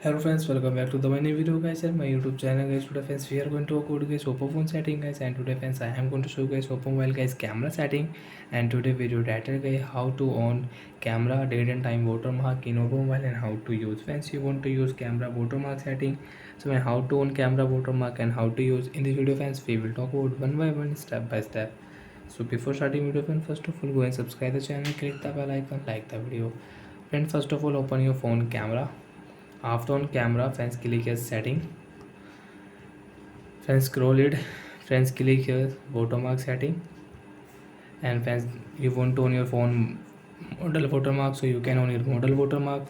Hello friends, welcome back to the my new video guys and my YouTube channel guys. Today friends we are going to go to guys Oppo phone setting guys, and today friends I am going to show you guys Oppo mobile guys camera setting, and today video title guys how to on camera date and time watermark in Oppo mobile and how to use. Friends, you want to use camera watermark setting, so how to on camera watermark and how to use in this video friends we will talk about one by one, step by step. So before starting video friends, first of all go and subscribe the channel, click the bell icon, like the video. Friends, first of all open your phone camera. After on camera, friends click here setting. Friends scroll it. Friends click here watermark setting. And friends, you want to on your phone model watermark, so you can on your model watermark.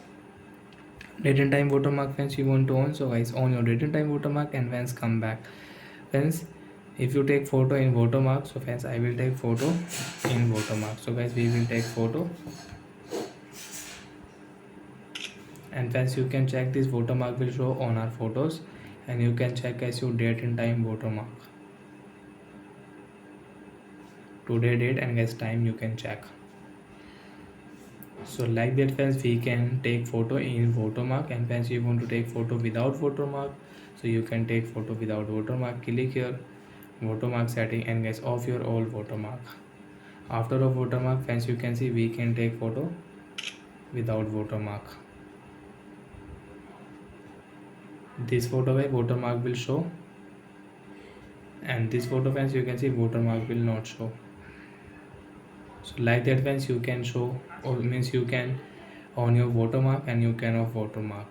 Date and time watermark, friends, you want to on, so guys on your date and time watermark, and friends come back. Friends, if you take photo in watermark, so friends I will take photo in watermark. So guys we will take photo, and friends you can check this watermark will show on our photos, and you can check as your date and time watermark, today date and guys time you can check. So like that friends we can take photo in watermark, and friends you want to take photo without watermark, so you can take photo without watermark. Click here watermark setting and guys off your all watermark. After a watermark friends you can see we can take photo without watermark. This photo by watermark will show, and this photo friends you can see watermark will not show. So like that friends you can show, or means you can on your watermark and you can off watermark.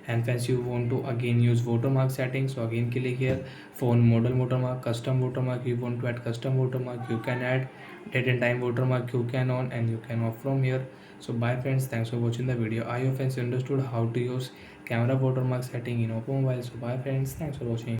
And friends you want to again use watermark settings, so again click here phone model watermark, custom watermark. You want to add custom watermark, you can add date and time watermark, you can on and you can off from here. So bye friends, thanks for watching the video. I hope friends you understood how to use camera watermark setting in Oppo mobile. So bye friends, thanks for watching.